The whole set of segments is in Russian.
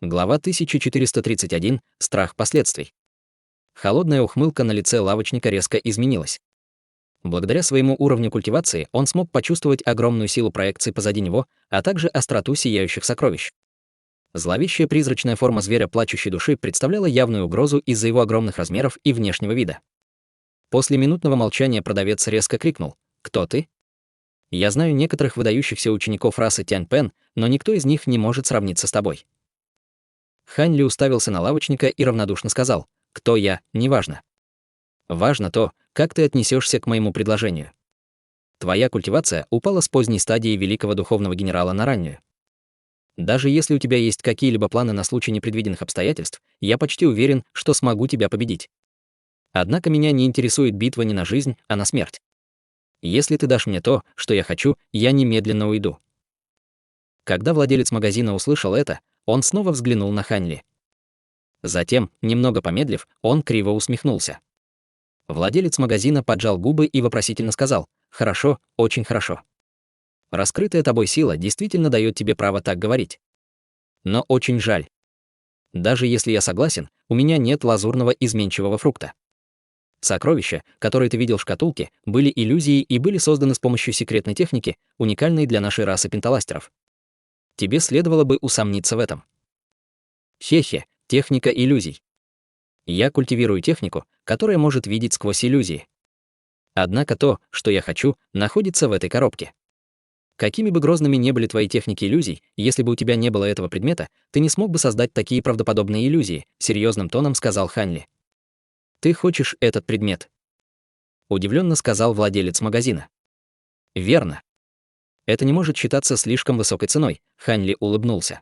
Глава 1431. Страх последствий. Холодная ухмылка на лице лавочника резко изменилась. Благодаря своему уровню культивации он смог почувствовать огромную силу проекции позади него, а также остроту сияющих сокровищ. Зловещая призрачная форма зверя плачущей души представляла явную угрозу из-за его огромных размеров и внешнего вида. После минутного молчания продавец резко крикнул: «Кто ты?» «Я знаю некоторых выдающихся учеников расы Тянь-Пен, но никто из них не может сравниться с тобой». Хань Ли уставился на лавочника и равнодушно сказал: «Кто я, неважно. Важно то, как ты отнесешься к моему предложению. Твоя культивация упала с поздней стадии великого духовного генерала на раннюю. Даже если у тебя есть какие-либо планы на случай непредвиденных обстоятельств, я почти уверен, что смогу тебя победить. Однако меня не интересует битва не на жизнь, а на смерть. Если ты дашь мне то, что я хочу, я немедленно уйду». Когда владелец магазина услышал это, он снова взглянул на Хань Ли. Затем, немного помедлив, он криво усмехнулся. Владелец магазина поджал губы и вопросительно сказал: «Хорошо, очень хорошо. Раскрытая тобой сила действительно дает тебе право так говорить. Но очень жаль. Даже если я согласен, у меня нет лазурного изменчивого фрукта. Сокровища, которые ты видел в шкатулке, были иллюзией и были созданы с помощью секретной техники, уникальной для нашей расы пенталастеров. Тебе следовало бы усомниться в этом. Хе-хе, техника иллюзий. Я культивирую технику, которая может видеть сквозь иллюзии. Однако то, что я хочу, находится в этой коробке. Какими бы грозными ни были твои техники иллюзий, если бы у тебя не было этого предмета, ты не смог бы создать такие правдоподобные иллюзии», — серьезным тоном сказал Хань Ли. «Ты хочешь этот предмет?» — удивленно сказал владелец магазина. «Верно. Это не может считаться слишком высокой ценой», — Хань Ли улыбнулся.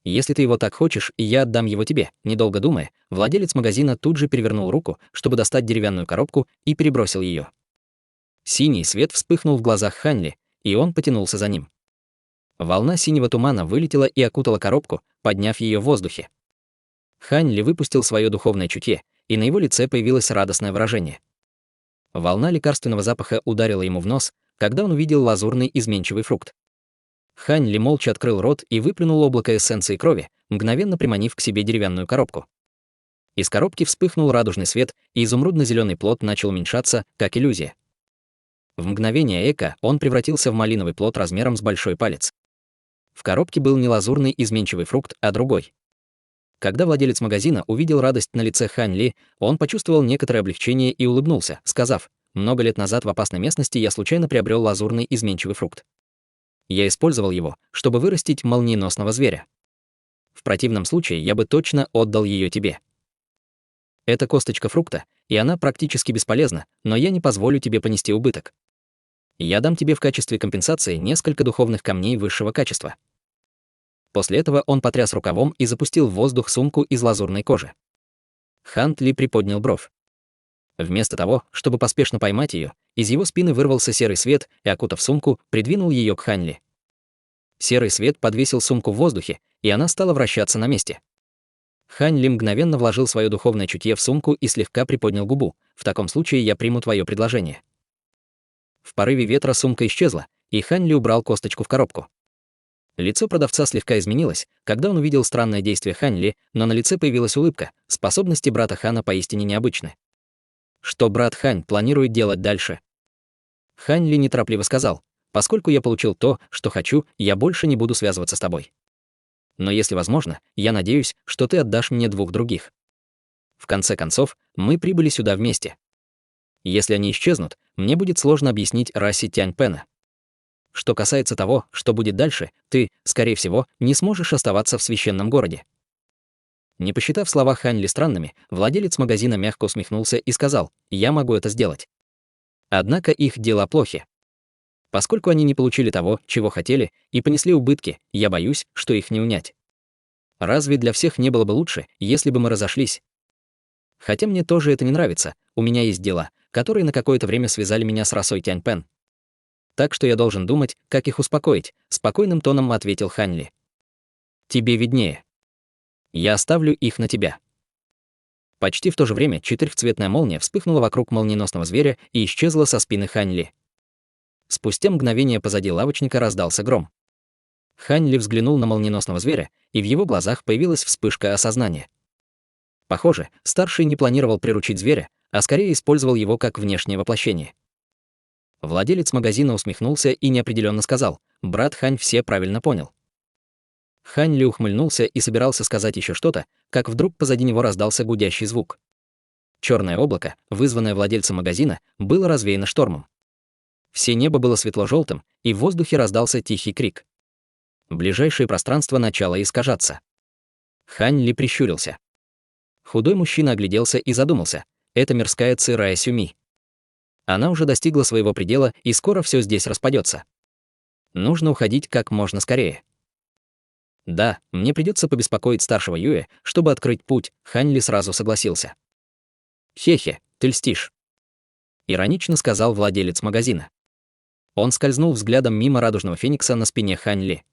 «Если ты его так хочешь, я отдам его тебе». Недолго думая, владелец магазина тут же перевернул руку, чтобы достать деревянную коробку, и перебросил ее. Синий свет вспыхнул в глазах Хань Ли, и он потянулся за ним. Волна синего тумана вылетела и окутала коробку, подняв ее в воздухе. Хань Ли выпустил свое духовное чутье, и на его лице появилось радостное выражение. Волна лекарственного запаха ударила ему в нос, когда он увидел лазурный изменчивый фрукт. Хань Ли молча открыл рот и выплюнул облако эссенции крови, мгновенно приманив к себе деревянную коробку. Из коробки вспыхнул радужный свет, и изумрудно-зеленый плод начал уменьшаться, как иллюзия. В мгновение эко он превратился в малиновый плод размером с большой палец. В коробке был не лазурный изменчивый фрукт, а другой. Когда владелец магазина увидел радость на лице Хань Ли, он почувствовал некоторое облегчение и улыбнулся, сказав: «Много лет назад в опасной местности я случайно приобрел лазурный изменчивый фрукт. Я использовал его, чтобы вырастить молниеносного зверя. В противном случае я бы точно отдал ее тебе. Это косточка фрукта, и она практически бесполезна, но я не позволю тебе понести убыток. Я дам тебе в качестве компенсации несколько духовных камней высшего качества». После этого он потряс рукавом и запустил в воздух сумку из лазурной кожи. Хань Ли приподнял бровь. Вместо того, чтобы поспешно поймать ее, из его спины вырвался серый свет и, окутав сумку, придвинул ее к Хань Ли. Серый свет подвесил сумку в воздухе, и она стала вращаться на месте. Хань Ли мгновенно вложил свое духовное чутье в сумку и слегка приподнял губу. «В таком случае я приму твое предложение». В порыве ветра сумка исчезла, и Хань Ли убрал косточку в коробку. Лицо продавца слегка изменилось, когда он увидел странное действие Хань Ли, но на лице появилась улыбка. Способности брата Хана поистине необычны. «Что брат Хань планирует делать дальше?» Хань Ли неторопливо сказал: «Поскольку я получил то, что хочу, я больше не буду связываться с тобой. Но если возможно, я надеюсь, что ты отдашь мне двух других. В конце концов, мы прибыли сюда вместе. Если они исчезнут, мне будет сложно объяснить расе Тянь-Пена. Что касается того, что будет дальше, ты, скорее всего, не сможешь оставаться в священном городе». Не посчитав слова Хань Ли странными, владелец магазина мягко усмехнулся и сказал: «Я могу это сделать. Однако их дела плохи. Поскольку они не получили того, чего хотели, и понесли убытки, я боюсь, что их не унять. Разве для всех не было бы лучше, если бы мы разошлись? Хотя мне тоже это не нравится, у меня есть дела, которые на какое-то время связали меня с расой Тянь-Пен. Так что я должен думать, как их успокоить», — спокойным тоном ответил Хань Ли. «Тебе виднее. Я оставлю их на тебя». Почти в то же время четырехцветная молния вспыхнула вокруг молниеносного зверя и исчезла со спины Хань Ли. Спустя мгновение позади лавочника раздался гром. Хань Ли взглянул на молниеносного зверя, и в его глазах появилась вспышка осознания. Похоже, старший не планировал приручить зверя, а скорее использовал его как внешнее воплощение. Владелец магазина усмехнулся и неопределенно сказал: «Брат Хань все правильно понял». Хань Ли ухмыльнулся и собирался сказать еще что-то, как вдруг позади него раздался гудящий звук. Черное облако, вызванное владельцем магазина, было развеяно штормом. Все небо было светло-желтым, и в воздухе раздался тихий крик. Ближайшее пространство начало искажаться. Хань Ли прищурился. Худой мужчина огляделся и задумался. Это мирская Ци Рая Сюми. Она уже достигла своего предела, и скоро все здесь распадется. Нужно уходить как можно скорее. Да, мне придется побеспокоить старшего Юэ, чтобы открыть путь. Хань Ли сразу согласился. «Хе-хе, ты льстишь», — иронично сказал владелец магазина. Он скользнул взглядом мимо радужного феникса на спине Хань Ли.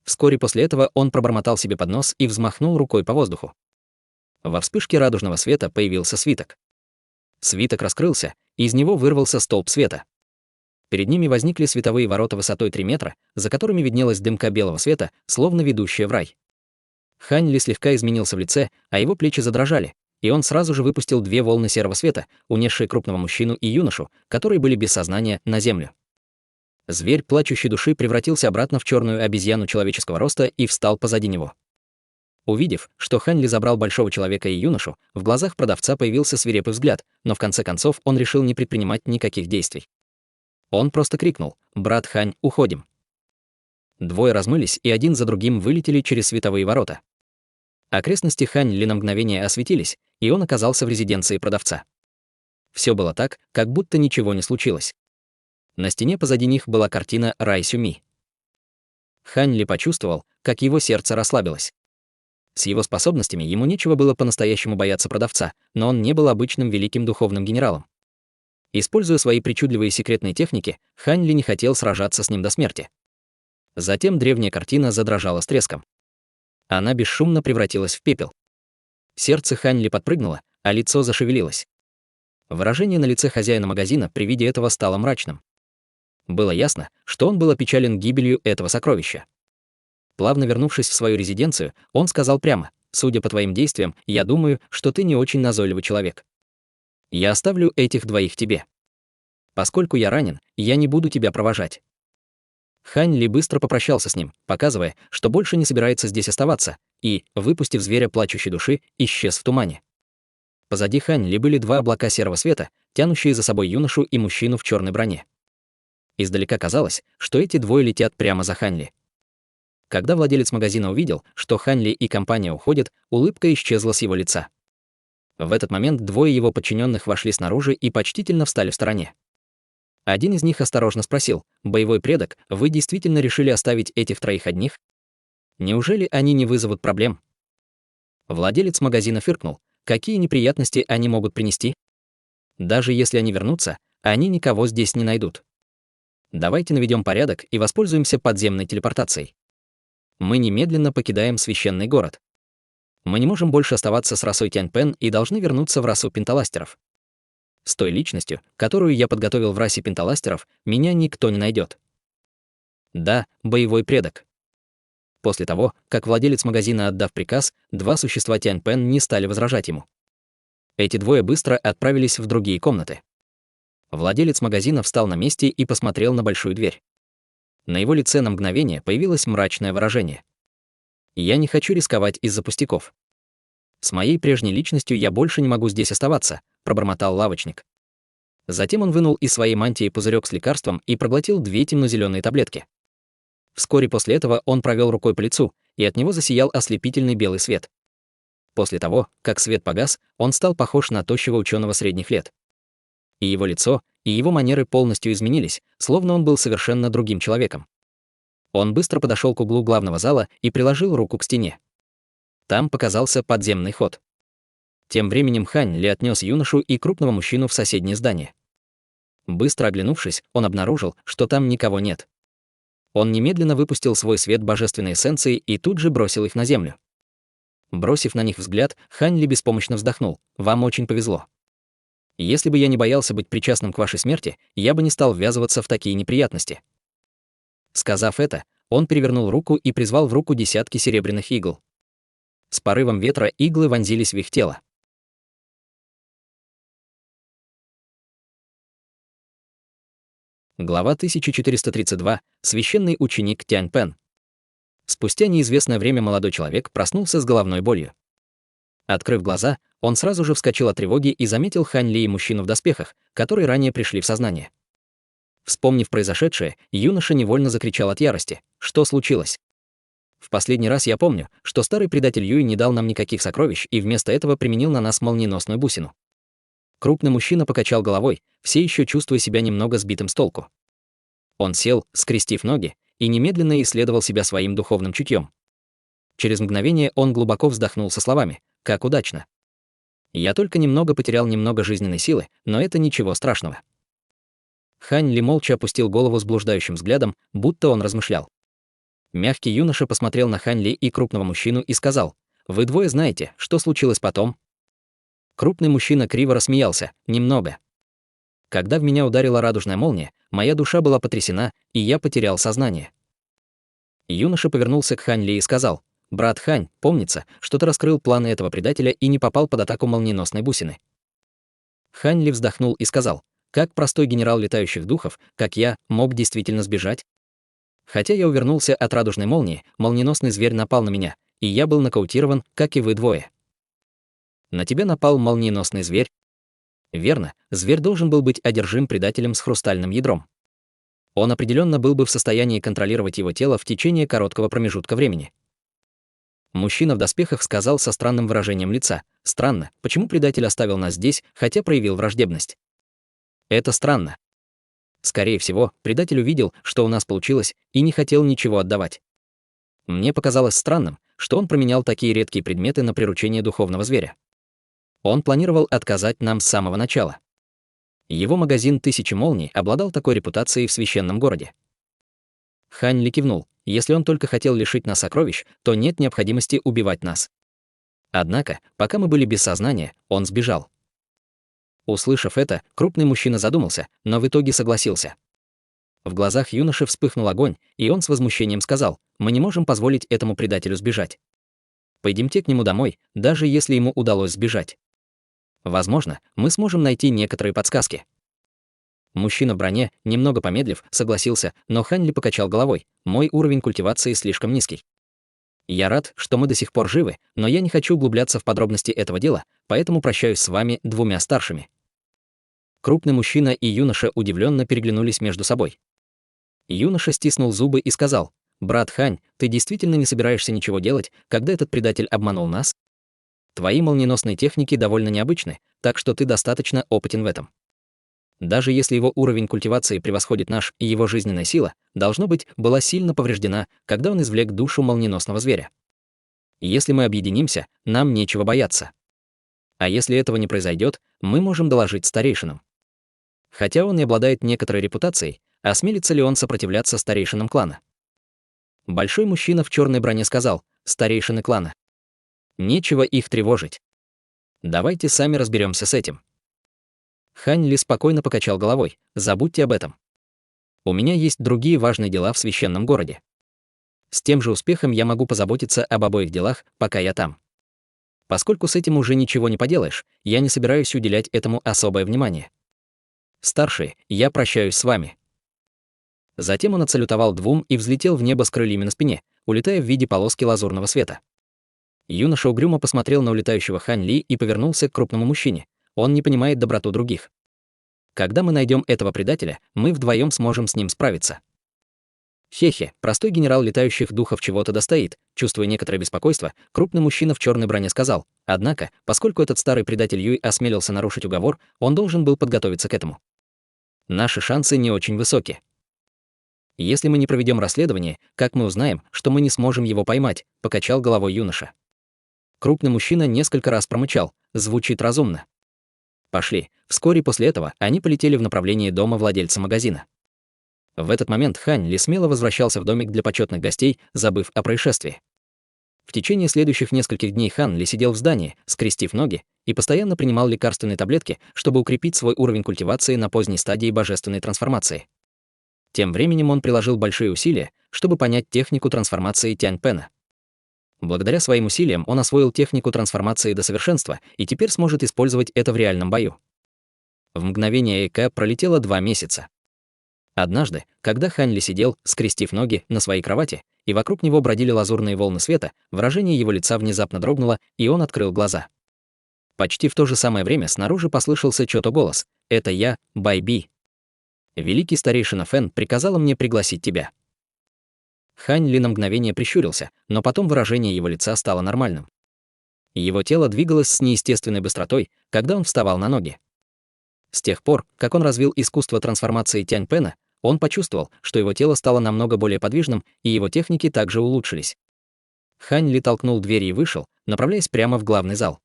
Вскоре после этого он пробормотал себе под нос и взмахнул рукой по воздуху. Во вспышке радужного света появился свиток. Свиток раскрылся, и из него вырвался столб света. Перед ними возникли световые ворота высотой 3 метра, за которыми виднелась дымка белого света, словно ведущая в рай. Хань Ли слегка изменился в лице, а его плечи задрожали, и он сразу же выпустил 2 волны серого света, унесшие крупного мужчину и юношу, которые были без сознания, на землю. Зверь плачущей души превратился обратно в черную обезьяну человеческого роста и встал позади него. Увидев, что Хань Ли забрал большого человека и юношу, в глазах продавца появился свирепый взгляд, но в конце концов он решил не предпринимать никаких действий. Он просто крикнул: «Брат Хань, уходим!». Двое размылись и один за другим вылетели через световые ворота. Окрестности Хань Ли на мгновение осветились, и он оказался в резиденции продавца. Все было так, как будто ничего не случилось. На стене позади них была картина Рай Сюми. Хань Ли почувствовал, как его сердце расслабилось. С его способностями ему нечего было по-настоящему бояться продавца, но он не был обычным великим духовным генералом. Используя свои причудливые секретные техники, Хань Ли не хотел сражаться с ним до смерти. Затем древняя картина задрожала с треском. Она бесшумно превратилась в пепел. Сердце Хань Ли подпрыгнуло, а лицо зашевелилось. Выражение на лице хозяина магазина при виде этого стало мрачным. Было ясно, что он был опечален гибелью этого сокровища. Плавно вернувшись в свою резиденцию, он сказал прямо: «Судя по твоим действиям, я думаю, что ты не очень назойливый человек. Я оставлю этих двоих тебе. Поскольку я ранен, я не буду тебя провожать». Хань Ли быстро попрощался с ним, показывая, что больше не собирается здесь оставаться, и, выпустив зверя плачущей души, исчез в тумане. Позади Хань Ли были 2 облака серого света, тянущие за собой юношу и мужчину в черной броне. Издалека казалось, что эти двое летят прямо за Хань Ли. Когда владелец магазина увидел, что Хань Ли и компания уходят, улыбка исчезла с его лица. В этот момент 2 его подчиненных вошли снаружи и почтительно встали в стороне. Один из них осторожно спросил: «Боевой предок, вы действительно решили оставить этих 3 одних? Неужели они не вызовут проблем?» Владелец магазина фыркнул: «Какие неприятности они могут принести? Даже если они вернутся, они никого здесь не найдут. Давайте наведем порядок и воспользуемся подземной телепортацией. Мы немедленно покидаем священный город. Мы не можем больше оставаться с расой Тяньпен и должны вернуться в расу пенталастеров. С той личностью, которую я подготовил в расе пенталастеров, меня никто не найдет. Да, боевой предок». После того, как владелец магазина, отдав приказ, 2 существа Тяньпен не стали возражать ему. Эти 2 быстро отправились в другие комнаты. Владелец магазина встал на месте и посмотрел на большую дверь. На его лице на мгновение появилось мрачное выражение. «Я не хочу рисковать из-за пустяков. С моей прежней личностью я больше не могу здесь оставаться», — пробормотал лавочник. Затем он вынул из своей мантии пузырек с лекарством и проглотил 2 темно-зеленые таблетки. Вскоре после этого он провел рукой по лицу, и от него засиял ослепительный белый свет. После того, как свет погас, он стал похож на тощего ученого средних лет. И его лицо, и его манеры полностью изменились, словно он был совершенно другим человеком. Он быстро подошел к углу главного зала и приложил руку к стене. Там показался подземный ход. Тем временем Хань Ли отнес юношу и крупного мужчину в соседнее здание. Быстро оглянувшись, он обнаружил, что там никого нет. Он немедленно выпустил свой свет божественной эссенции и тут же бросил их на землю. Бросив на них взгляд, Хань Ли беспомощно вздохнул: «Вам очень повезло. Если бы я не боялся быть причастным к вашей смерти, я бы не стал ввязываться в такие неприятности». Сказав это, Он перевернул руку и призвал в руку десятки серебряных игл. С порывом ветра иглы вонзились в их тело. Глава 1432. Священный ученик Тянь-Пэн. Спустя неизвестное время молодой человек проснулся с головной болью. Открыв глаза, он сразу же вскочил от тревоги и заметил Хань Ли и мужчину в доспехах, которые ранее пришли в сознание. Вспомнив произошедшее, юноша невольно закричал от ярости. Что случилось? В последний раз я помню, что старый предатель Юй не дал нам никаких сокровищ и вместо этого применил на нас молниеносную бусину. Крупный мужчина покачал головой, все еще чувствуя себя немного сбитым с толку. Он сел, скрестив ноги, и немедленно исследовал себя своим духовным чутьем. Через мгновение он глубоко вздохнул со словами: «Как удачно! Я только немного потерял немного жизненной силы, но это ничего страшного». Хань Ли молча опустил голову с блуждающим взглядом, будто он размышлял. Мягкий юноша посмотрел на Хань Ли и крупного мужчину и сказал: «Вы двое знаете, что случилось потом?» Крупный мужчина криво рассмеялся, немного. Когда в меня ударила радужная молния, моя душа была потрясена, и я потерял сознание. Юноша повернулся к Хань Ли и сказал: «Брат Хань, помнится, что ты раскрыл планы этого предателя и не попал под атаку молниеносной бусины». Хань Ли вздохнул и сказал: «Как простой генерал летающих духов, как я, мог действительно сбежать? Хотя я увернулся от радужной молнии, молниеносный зверь напал на меня, и я был нокаутирован, как и вы двое». «На тебя напал молниеносный зверь?» Верно, зверь должен был быть одержим предателем с хрустальным ядром. Он определенно был бы в состоянии контролировать его тело в течение короткого промежутка времени. Мужчина в доспехах сказал со странным выражением лица: «Странно, почему предатель оставил нас здесь, хотя проявил враждебность?» «Это странно. Скорее всего, предатель увидел, что у нас получилось, и не хотел ничего отдавать. Мне показалось странным, что он променял такие редкие предметы на приручение духовного зверя. Он планировал отказать нам с самого начала. Его магазин «Тысячи молний» обладал такой репутацией в священном городе». Хань Ли кивнул: «Если он только хотел лишить нас сокровищ, то нет необходимости убивать нас. Однако, пока мы были без сознания, он сбежал». Услышав это, крупный мужчина задумался, но в итоге согласился. В глазах юноши вспыхнул огонь, и он с возмущением сказал: «Мы не можем позволить этому предателю сбежать. Пойдемте к нему домой, даже если ему удалось сбежать. Возможно, мы сможем найти некоторые подсказки». Мужчина в броне, немного помедлив, согласился, но Хань Ли покачал головой: «Мой уровень культивации слишком низкий. Я рад, что мы до сих пор живы, но я не хочу углубляться в подробности этого дела, поэтому прощаюсь с вами, двумя старшими». Крупный мужчина и юноша удивленно переглянулись между собой. Юноша стиснул зубы и сказал: «Брат Хань, ты действительно не собираешься ничего делать, когда этот предатель обманул нас? Твои молниеносные техники довольно необычны, так что ты достаточно опытен в этом. Даже если его уровень культивации превосходит наш, и его жизненная сила, должно быть, была сильно повреждена, когда он извлек душу молниеносного зверя. Если мы объединимся, нам нечего бояться. А если этого не произойдет, мы можем доложить старейшинам. Хотя он и обладает некоторой репутацией, осмелится ли он сопротивляться старейшинам клана?» Большой мужчина в черной броне сказал: «Старейшины клана. Нечего их тревожить. Давайте сами разберемся с этим». Хань Ли спокойно покачал головой: «Забудьте об этом. У меня есть другие важные дела в священном городе. С тем же успехом я могу позаботиться об обоих делах, пока я там. Поскольку с этим уже ничего не поделаешь, я не собираюсь уделять этому особое внимание. Старшие, я прощаюсь с вами». Затем он отсалютовал двум и взлетел в небо с крыльями на спине, улетая в виде полоски лазурного света. Юноша угрюмо посмотрел на улетающего Хань Ли и повернулся к крупному мужчине. Он не понимает доброту других. Когда мы найдем этого предателя, мы вдвоем сможем с ним справиться. Хе-хе, простой генерал летающих духов чего-то достоит. Чувствуя некоторое беспокойство, крупный мужчина в черной броне сказал: «Однако, поскольку этот старый предатель Юй осмелился нарушить уговор, он должен был подготовиться к этому. Наши шансы не очень высоки. Если мы не проведем расследование, как мы узнаем, что мы не сможем его поймать?» — покачал головой юноша. Крупный мужчина несколько раз промычал: «Звучит разумно». Пошли. Вскоре после этого они полетели в направлении дома владельца магазина. В этот момент Хань Ли смело возвращался в домик для почетных гостей, забыв о происшествии. В течение следующих нескольких дней Хань Ли сидел в здании, скрестив ноги, и постоянно принимал лекарственные таблетки, чтобы укрепить свой уровень культивации на поздней стадии божественной трансформации. Тем временем он приложил большие усилия, чтобы понять технику трансформации Тянь-Пэна. Благодаря своим усилиям он освоил технику трансформации до совершенства и теперь сможет использовать это в реальном бою. В мгновение эка пролетело 2 месяца. Однажды, когда Хань Ли сидел, скрестив ноги, на своей кровати, и вокруг него бродили лазурные волны света, выражение его лица внезапно дрогнуло, и он открыл глаза. Почти в то же самое время снаружи послышался чей-то голос. «Это я, Бай Би. Великий старейшина Фэн приказала мне пригласить тебя». Хань Ли на мгновение прищурился, но потом выражение его лица стало нормальным. Его тело двигалось с неестественной быстротой, когда он вставал на ноги. С тех пор, как он развил искусство трансформации Тянь-Пэна, он почувствовал, что его тело стало намного более подвижным, и его техники также улучшились. Хань Ли толкнул дверь и вышел, направляясь прямо в главный зал.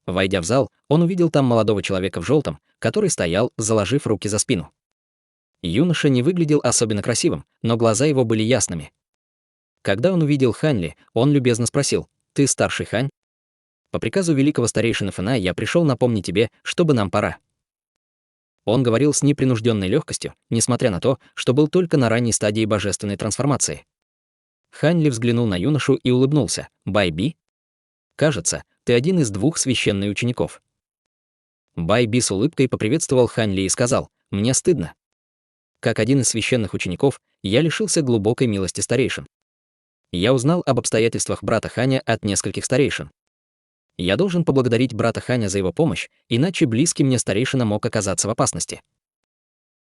Войдя в зал, он увидел там молодого человека в желтом, который стоял, заложив руки за спину. Юноша не выглядел особенно красивым, но глаза его были ясными. Когда он увидел Хань Ли, он любезно спросил: «Ты старший Хань? По приказу великого старейшины Фэна я пришел напомнить тебе, чтобы нам пора». Он говорил с непринужденной легкостью, несмотря на то, что был только на ранней стадии божественной трансформации. Хань Ли взглянул на юношу и улыбнулся. «Бай Би? Кажется, ты один из 2 священных учеников». Бай Би с улыбкой поприветствовал Хань Ли и сказал: «Мне стыдно. Как один из священных учеников, я лишился глубокой милости старейшин. Я узнал об обстоятельствах брата Ханя от нескольких старейшин. Я должен поблагодарить брата Ханя за его помощь, иначе близкий мне старейшина мог оказаться в опасности».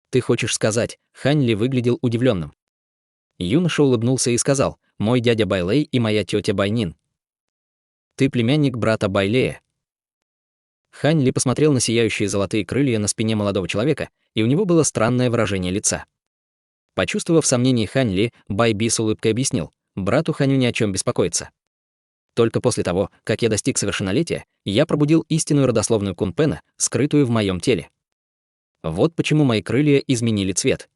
«Ты хочешь сказать?» Хань Ли выглядел удивленным. Юноша улыбнулся и сказал: «Мой дядя Байлей и моя тетя Байнин. Ты племянник брата Байлея». Хань Ли посмотрел на сияющие золотые крылья на спине молодого человека, и у него было странное выражение лица. Почувствовав сомнение Хань Ли, Бай Би с улыбкой объяснил: «Брату Ханю ни о чем беспокоиться. Только после того, как я достиг совершеннолетия, я пробудил истинную родословную Кун Пэна, скрытую в моем теле. Вот почему мои крылья изменили цвет».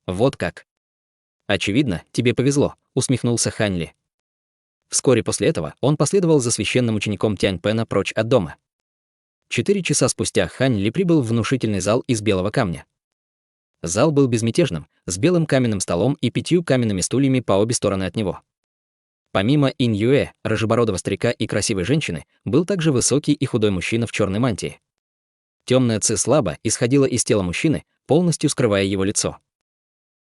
«Вот как. Очевидно, тебе повезло», — усмехнулся Хань Ли. Вскоре после этого он последовал за священным учеником Тянь-Пэна прочь от дома. 4 часа спустя Хань Ли прибыл в внушительный зал из белого камня. Зал был безмятежным, с белым каменным столом и 5 каменными стульями по обе стороны от него. Помимо Инь Юэ, рыжебородого старика и красивой женщины, был также высокий и худой мужчина в черной мантии. Темная ци слабо исходила из тела мужчины, полностью скрывая его лицо.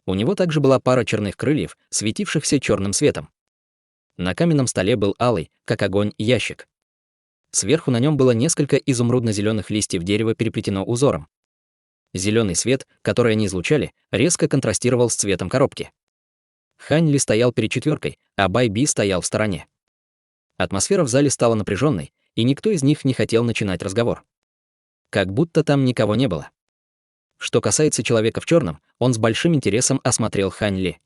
У него также была пара черных крыльев, светившихся черным светом. На каменном столе был алый, как огонь, ящик. Сверху на нем было несколько изумрудно-зеленых листьев дерева переплетено узором. Зеленый свет, который они излучали, резко контрастировал с цветом коробки. Хань Ли стоял перед четверкой, а Бай Би стоял в стороне. Атмосфера в зале стала напряженной, и никто из них не хотел начинать разговор. Как будто там никого не было. Что касается человека в черном, он с большим интересом осмотрел Хань Ли.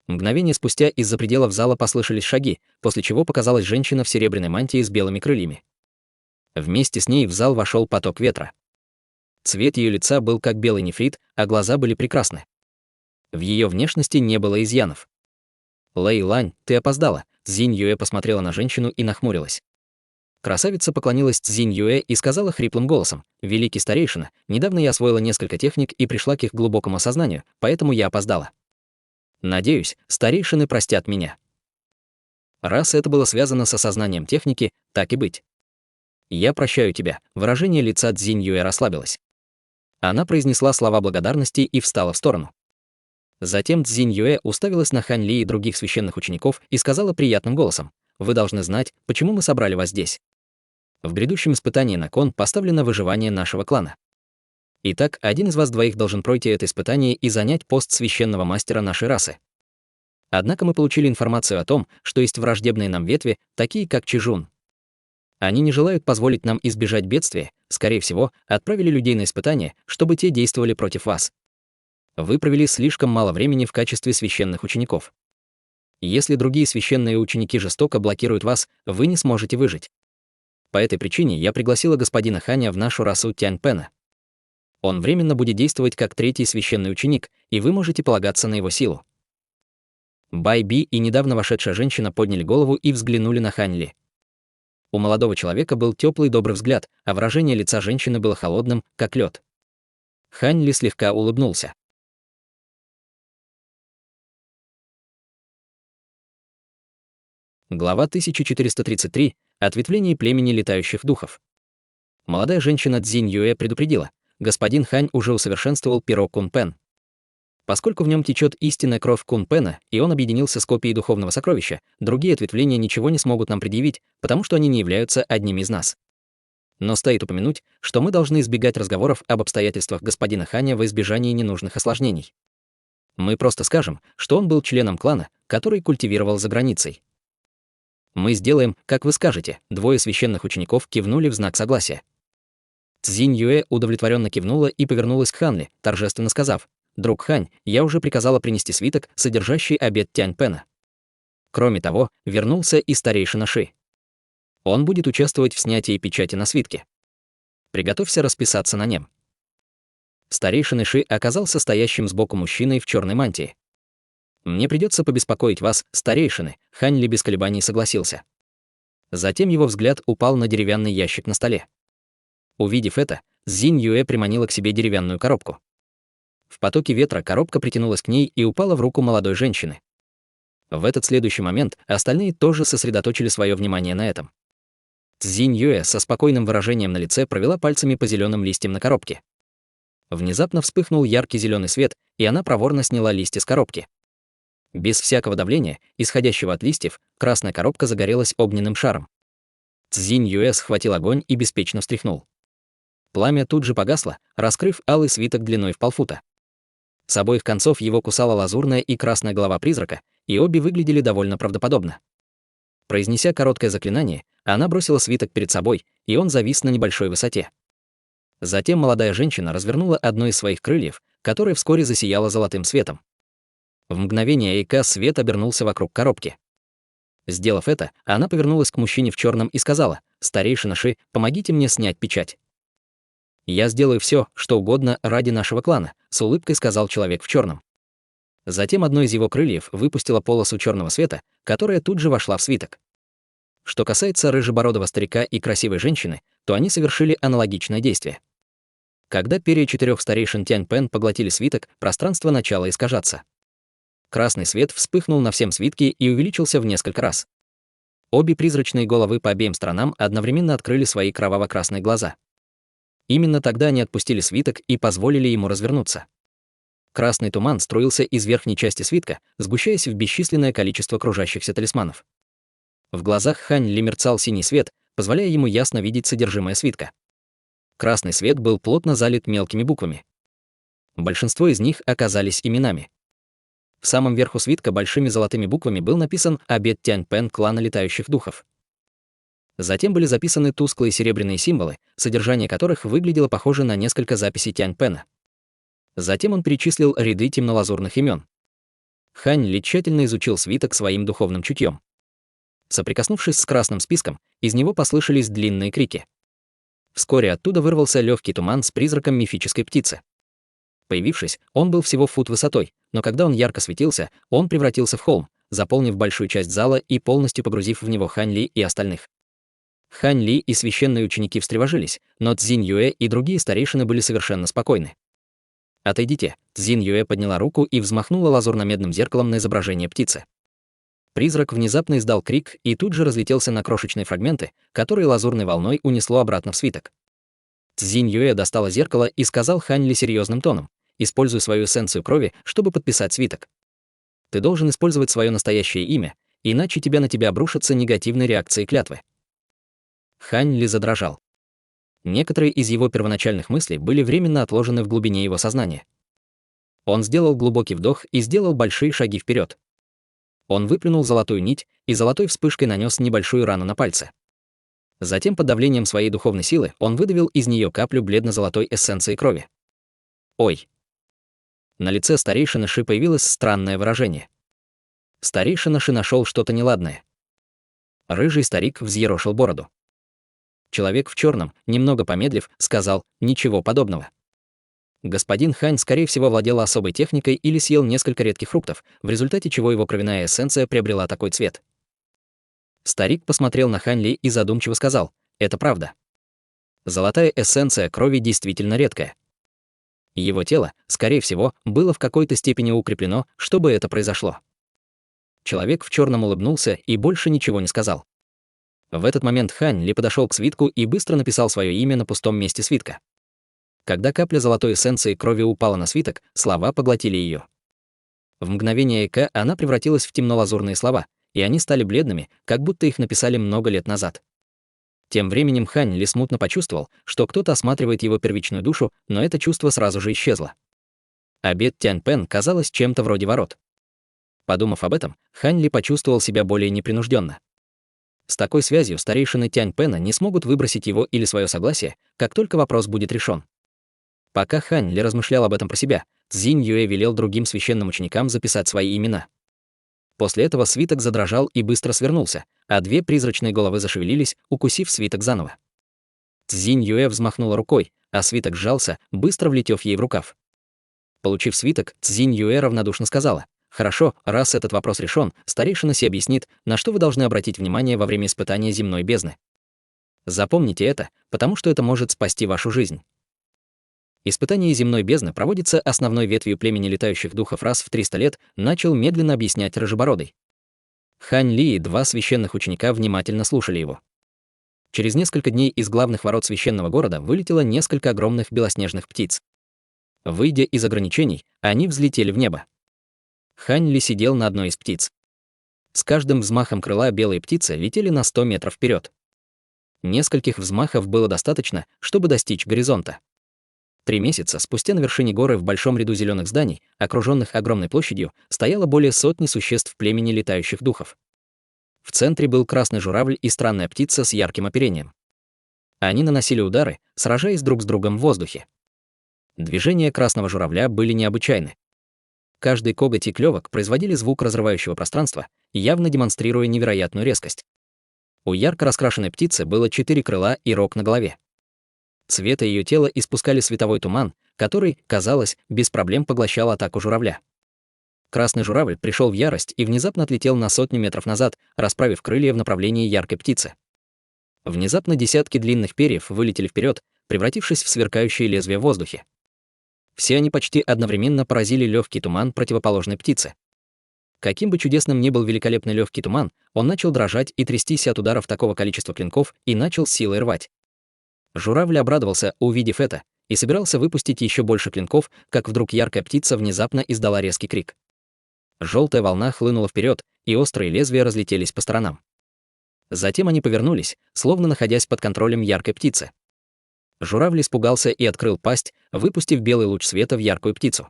Мгновение спустя из-за пределов зала послышались шаги, после чего показалась женщина в серебряной мантии с белыми крыльями. Вместе с ней в зал вошел поток ветра. Цвет ее лица был как белый нефрит, а глаза были прекрасны. В ее внешности не было изъянов. «Лэй Лань, ты опоздала», — Цзинь Юэ посмотрела на женщину и нахмурилась. Красавица поклонилась Цзинь Юэ и сказала хриплым голосом: «Великий старейшина, недавно я освоила несколько техник и пришла к их глубокому осознанию, поэтому я опоздала. Надеюсь, старейшины простят меня». Раз это было связано с осознанием техники, так и быть. «Я прощаю тебя», — выражение лица Цзинь Юэ расслабилось. Она произнесла слова благодарности и встала в сторону. Затем Цзинь Юэ уставилась на Хань Ли и других священных учеников и сказала приятным голосом: «Вы должны знать, почему мы собрали вас здесь. В грядущем испытании на кон поставлено выживание нашего клана. Итак, один из вас двоих должен пройти это испытание и занять пост священного мастера нашей расы. Однако мы получили информацию о том, что есть враждебные нам ветви, такие как Чижун. Они не желают позволить нам избежать бедствия, скорее всего, отправили людей на испытание, чтобы те действовали против вас. Вы провели слишком мало времени в качестве священных учеников. Если другие священные ученики жестоко блокируют вас, вы не сможете выжить. По этой причине я пригласила господина Ханя в нашу расу Тянь-Пэна. Он временно будет действовать как 3-й священный ученик, и вы можете полагаться на его силу». Бай Би и недавно вошедшая женщина подняли голову и взглянули на Хань Ли. У молодого человека был теплый добрый взгляд, а выражение лица женщины было холодным, как лед. Хань Ли слегка улыбнулся. Глава 1433. Ответвление племени летающих духов. Молодая женщина Цзинь Юэ предупредила: господин Хань уже усовершенствовал перо Кун Пен. Поскольку в нем течет истинная кровь Кун Пена, и он объединился с копией духовного сокровища, другие ответвления ничего не смогут нам предъявить, потому что они не являются одними из нас. Но стоит упомянуть, что мы должны избегать разговоров об обстоятельствах господина Ханя во избежание ненужных осложнений. Мы просто скажем, что он был членом клана, который культивировал за границей. Мы сделаем, как вы скажете. Двое священных учеников кивнули в знак согласия. Цзинь Юэ удовлетворенно кивнула и повернулась к Ханли, торжественно сказав: «Друг Хань, я уже приказала принести свиток, содержащий обет Тянь Пена. Кроме того, вернулся и старейшина Ши. Он будет участвовать в снятии печати на свитке. Приготовься расписаться на нем». Старейшина Ши оказался стоящим сбоку мужчиной в черной мантии. «Мне придется побеспокоить вас, старейшины», — Хань Ли без колебаний согласился. Затем его взгляд упал на деревянный ящик на столе. Увидев это, Цзинь Юэ приманила к себе деревянную коробку. В потоке ветра коробка притянулась к ней и упала в руку молодой женщины. В этот следующий момент остальные тоже сосредоточили свое внимание на этом. Цзинь Юэ со спокойным выражением на лице провела пальцами по зеленым листьям на коробке. Внезапно вспыхнул яркий зеленый свет, и она проворно сняла листья с коробки. Без всякого давления, исходящего от листьев, красная коробка загорелась огненным шаром. Цзинь Юэ схватил огонь и беспечно встряхнул. Пламя тут же погасло, раскрыв алый свиток длиной в полфута. С обоих концов его кусала лазурная и красная голова призрака, и обе выглядели довольно правдоподобно. Произнеся короткое заклинание, она бросила свиток перед собой, и он завис на небольшой высоте. Затем молодая женщина развернула одно из своих крыльев, которое вскоре засияло золотым светом. В мгновение Эйка свет обернулся вокруг коробки. Сделав это, она повернулась к мужчине в черном и сказала: «Старейшина Ши, помогите мне снять печать». «Я сделаю все, что угодно ради нашего клана», — с улыбкой сказал человек в черном. Затем одно из его крыльев выпустило полосу черного света, которая тут же вошла в свиток. Что касается рыжебородого старика и красивой женщины, то они совершили аналогичное действие. Когда перья 4 старейшин Тянь Пен поглотили свиток, пространство начало искажаться. Красный свет вспыхнул на всем свитке и увеличился в несколько раз. Обе призрачные головы по обеим сторонам одновременно открыли свои кроваво-красные глаза. Именно тогда они отпустили свиток и позволили ему развернуться. Красный туман струился из верхней части свитка, сгущаясь в бесчисленное количество кружащихся талисманов. В глазах Хань Ли мерцал синий свет, позволяя ему ясно видеть содержимое свитка. Красный свет был плотно залит мелкими буквами. Большинство из них оказались именами. В самом верху свитка большими золотыми буквами был написан обет Тянь Пен клана летающих духов. Затем были записаны тусклые серебряные символы, содержание которых выглядело похоже на несколько записей Тянь Пена. Затем он перечислил ряды темно-лазурных имен. Хань Ли тщательно изучил свиток своим духовным чутьем. Соприкоснувшись с красным списком, из него послышались длинные крики. Вскоре оттуда вырвался легкий туман с призраком мифической птицы. Появившись, он был всего фут высотой, но когда он ярко светился, он превратился в холм, заполнив большую часть зала и полностью погрузив в него Хань Ли и остальных. Хань Ли и священные ученики встревожились, но Цзинь Юэ и другие старейшины были совершенно спокойны. «Отойдите», — Цзинь Юэ подняла руку и взмахнула лазурно-медным зеркалом на изображение птицы. Призрак внезапно издал крик и тут же разлетелся на крошечные фрагменты, которые лазурной волной унесло обратно в свиток. Цзинь Юэ достала зеркало и сказал Хань Ли серьезным тоном: «Используй свою эссенцию крови, чтобы подписать свиток. Ты должен использовать свое настоящее имя, иначе на тебя обрушатся негативные реакции клятвы». Хань Ли задрожал. Некоторые из его первоначальных мыслей были временно отложены в глубине его сознания. Он сделал глубокий вдох и сделал большие шаги вперед. Он выплюнул золотую нить и золотой вспышкой нанес небольшую рану на пальце. Затем под давлением своей духовной силы он выдавил из нее каплю бледно-золотой эссенции крови. «Ой!» На лице старейшины Ши появилось странное выражение. Старейшина Ши нашел что-то неладное. Рыжий старик взъерошил бороду. Человек в черном, немного помедлив, сказал: «Ничего подобного». Господин Хань, скорее всего, владел особой техникой или съел несколько редких фруктов, в результате чего его кровяная эссенция приобрела такой цвет. Старик посмотрел на Хань Ли и задумчиво сказал: «Это правда. Золотая эссенция крови действительно редкая. Его тело, скорее всего, было в какой-то степени укреплено, чтобы это произошло». Человек в черном улыбнулся и больше ничего не сказал. В этот момент Хань Ли подошел к свитку и быстро написал свое имя на пустом месте свитка. Когда капля золотой эссенции крови упала на свиток, слова поглотили ее. В мгновение эка она превратилась в темно-лазурные слова, и они стали бледными, как будто их написали много лет назад. Тем временем Хань Ли смутно почувствовал, что кто-то осматривает его первичную душу, но это чувство сразу же исчезло. Обет Тяньпэн казалось чем-то вроде ворот. Подумав об этом, Хань Ли почувствовал себя более непринужденно. С такой связью старейшины Тяньпэна не смогут выбросить его или свое согласие, как только вопрос будет решен. Пока Хань Ли размышлял об этом про себя, Цзинь Юэ велел другим священным ученикам записать свои имена. После этого свиток задрожал и быстро свернулся, а две призрачные головы зашевелились, укусив свиток заново. Цзинь Юэ взмахнула рукой, а свиток сжался, быстро влетев ей в рукав. Получив свиток, Цзинь Юэ равнодушно сказала: «Хорошо, раз этот вопрос решен, старейшина Си объяснит, на что вы должны обратить внимание во время испытания земной бездны. Запомните это, потому что это может спасти вашу жизнь». Испытание земной бездны проводится основной ветвью племени летающих духов раз в 300 лет, начал медленно объяснять Рыжебородый. Хань Ли и два священных ученика внимательно слушали его. Через несколько дней из главных ворот священного города вылетело несколько огромных белоснежных птиц. Выйдя из ограничений, они взлетели в небо. Хань Ли сидел на одной из птиц. С каждым взмахом крыла белые птицы летели на 100 метров вперед. Нескольких взмахов было достаточно, чтобы достичь горизонта. 3 месяца спустя на вершине горы в большом ряду зеленых зданий, окруженных огромной площадью, стояло более сотни существ племени летающих духов. В центре был красный журавль и странная птица с ярким оперением. Они наносили удары, сражаясь друг с другом в воздухе. Движения красного журавля были необычайны. Каждый коготь и клёвок производили звук разрывающего пространства, явно демонстрируя невероятную резкость. У ярко раскрашенной птицы было 4 крыла и рог на голове. Цвета ее тела испускали световой туман, который, казалось, без проблем поглощал атаку журавля. Красный журавль пришел в ярость и внезапно отлетел на сотни метров назад, расправив крылья в направлении яркой птицы. Внезапно десятки длинных перьев вылетели вперед, превратившись в сверкающие лезвия в воздухе. Все они почти одновременно поразили легкий туман противоположной птицы. Каким бы чудесным ни был великолепный легкий туман, он начал дрожать и трястись от ударов такого количества клинков и начал с силой рвать. Журавль обрадовался, увидев это, и собирался выпустить еще больше клинков, как вдруг яркая птица внезапно издала резкий крик. Желтая волна хлынула вперед, и острые лезвия разлетелись по сторонам. Затем они повернулись, словно находясь под контролем яркой птицы. Журавль испугался и открыл пасть, выпустив белый луч света в яркую птицу.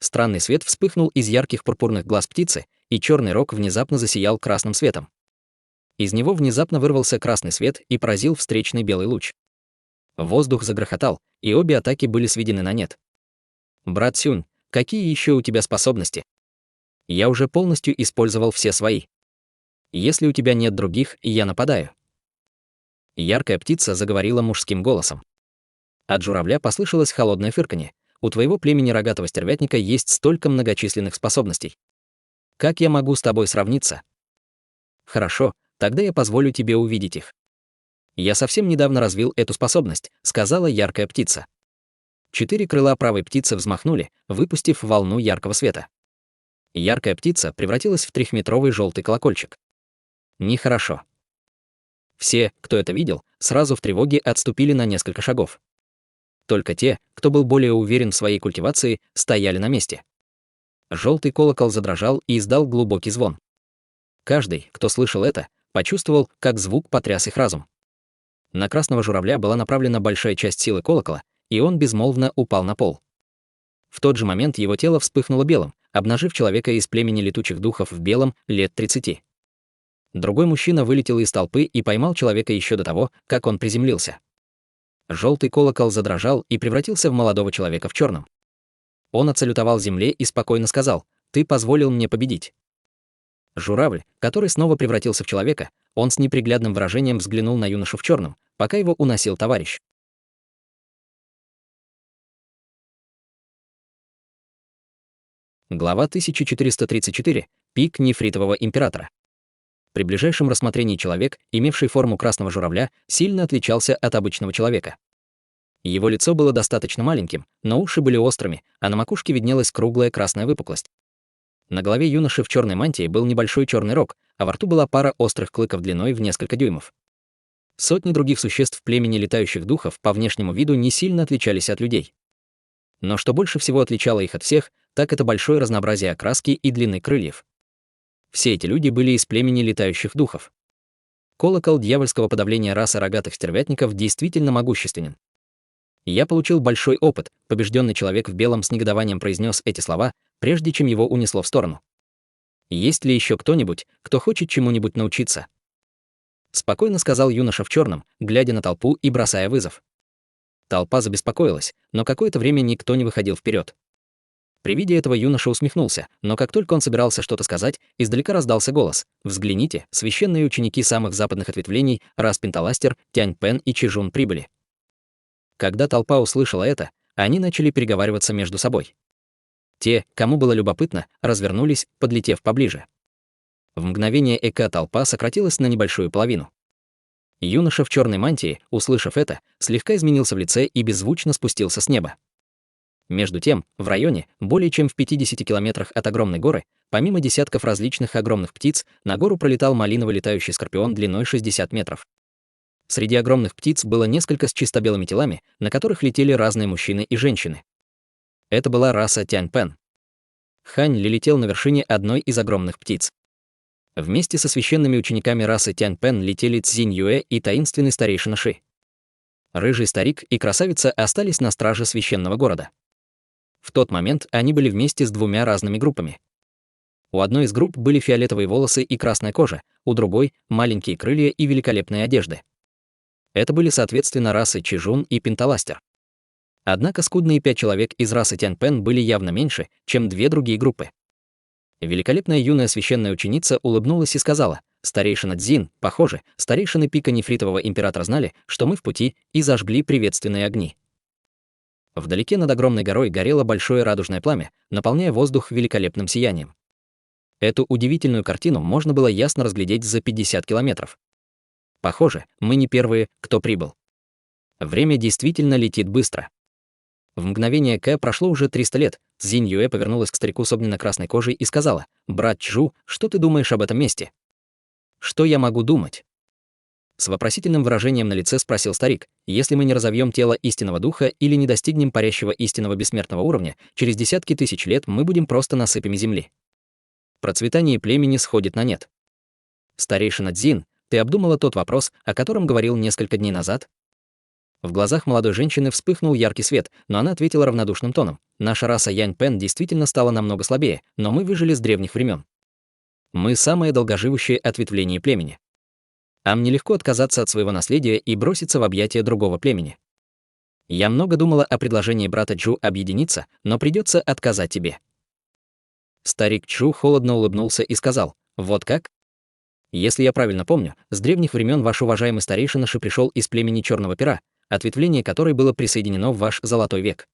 Странный свет вспыхнул из ярких пурпурных глаз птицы, и черный рог внезапно засиял красным светом. Из него внезапно вырвался красный свет и поразил встречный белый луч. Воздух загрохотал, и обе атаки были сведены на нет. «Брат Сюнь, какие еще у тебя способности? Я уже полностью использовал все свои. Если у тебя нет других, я нападаю». Яркая птица заговорила мужским голосом. От журавля послышалось холодное фырканье. «У твоего племени рогатого стервятника есть столько многочисленных способностей. Как я могу с тобой сравниться?» «Хорошо, тогда я позволю тебе увидеть их». «Я совсем недавно развил эту способность», — сказала яркая птица. 4 крыла правой птицы взмахнули, выпустив волну яркого света. Яркая птица превратилась в 3-метровый желтый колокольчик. Нехорошо. Все, кто это видел, сразу в тревоге отступили на несколько шагов. Только те, кто был более уверен в своей культивации, стояли на месте. Желтый колокол задрожал и издал глубокий звон. Каждый, кто слышал это, почувствовал, как звук потряс их разум. На красного журавля была направлена большая часть силы колокола, и он безмолвно упал на пол. В тот же момент его тело вспыхнуло белым, обнажив человека из племени летучих духов в белом лет 30. Другой мужчина вылетел из толпы и поймал человека еще до того, как он приземлился. Желтый колокол задрожал и превратился в молодого человека в черном. Он отсалютовал земле и спокойно сказал: «Ты позволил мне победить». Журавль, который снова превратился в человека, он с неприглядным выражением взглянул на юношу в черном, пока его уносил товарищ. Глава 1434. Пик нефритового императора. При ближайшем рассмотрении человек, имевший форму красного журавля, сильно отличался от обычного человека. Его лицо было достаточно маленьким, но уши были острыми, а на макушке виднелась круглая красная выпуклость. На голове юноши в черной мантии был небольшой черный рог, а во рту была пара острых клыков длиной в несколько дюймов. Сотни других существ племени летающих духов по внешнему виду не сильно отличались от людей. Но что больше всего отличало их от всех, так это большое разнообразие окраски и длины крыльев. Все эти люди были из племени летающих духов. Колокол дьявольского подавления расы рогатых стервятников действительно могущественен. Я получил большой опыт, побежденный человек в белом с негодованием произнес эти слова, прежде чем его унесло в сторону. Есть ли еще кто-нибудь, кто хочет чему-нибудь научиться? Спокойно сказал юноша в черном, глядя на толпу и бросая вызов. Толпа забеспокоилась, но какое-то время никто не выходил вперед. При виде этого юноша усмехнулся, но как только он собирался что-то сказать, издалека раздался голос: «Взгляните, священные ученики самых западных ответвлений, Рас Пенталастер, Тянь-Пен и Чижун прибыли». Когда толпа услышала это, они начали переговариваться между собой. Те, кому было любопытно, развернулись, подлетев поближе. В мгновение ока толпа сократилась на небольшую половину. Юноша в черной мантии, услышав это, слегка изменился в лице и беззвучно спустился с неба. Между тем, в районе, более чем в 50 километрах от огромной горы, помимо десятков различных огромных птиц, на гору пролетал малиновый летающий скорпион длиной 60 метров. Среди огромных птиц было несколько с чисто белыми телами, на которых летели разные мужчины и женщины. Это была раса Тянь-Пен. Хань Ли летел на вершине одной из огромных птиц. Вместе со священными учениками расы Тянь-Пен летели Цзинь-Юэ и таинственный старейшина Ши. Рыжий старик и красавица остались на страже священного города. В тот момент они были вместе с двумя разными группами. У одной из групп были фиолетовые волосы и красная кожа, у другой — маленькие крылья и великолепные одежды. Это были, соответственно, расы Чижун и Пенталастер. Однако скудные 5 человек из расы Тянь-Пен были явно меньше, чем две другие группы. Великолепная юная священная ученица улыбнулась и сказала: «Старейшина Цзин, похоже, старейшины пика нефритового императора знали, что мы в пути, и зажгли приветственные огни». Вдалеке над огромной горой горело большое радужное пламя, наполняя воздух великолепным сиянием. Эту удивительную картину можно было ясно разглядеть за 50 километров. Похоже, мы не первые, кто прибыл. Время действительно летит быстро. В мгновение ока прошло уже 300 лет. Цзинь Юэ повернулась к старику с огненно-красной кожей и сказала: «Брат Чжу, что ты думаешь об этом месте?» «Что я могу думать?» С вопросительным выражением на лице спросил старик: «Если мы не разовьем тело истинного духа или не достигнем парящего истинного бессмертного уровня, через десятки тысяч лет мы будем просто насыпями земли. Процветание племени сходит на нет». «Старейшина Цзин, ты обдумала тот вопрос, о котором говорил несколько дней назад?» В глазах молодой женщины вспыхнул яркий свет, но она ответила равнодушным тоном: «Наша раса Янь-Пен действительно стала намного слабее, но мы выжили с древних времен. Мы самое долгоживущее ответвление племени. А мне легко отказаться от своего наследия и броситься в объятия другого племени. Я много думала о предложении брата Чжу объединиться, но придется отказать тебе». Старик Чжу холодно улыбнулся и сказал: «Вот как? Если я правильно помню, с древних времен ваш уважаемый старейшина Ши пришел из племени Черного Пера, ответвление которой было присоединено в ваш Золотой век.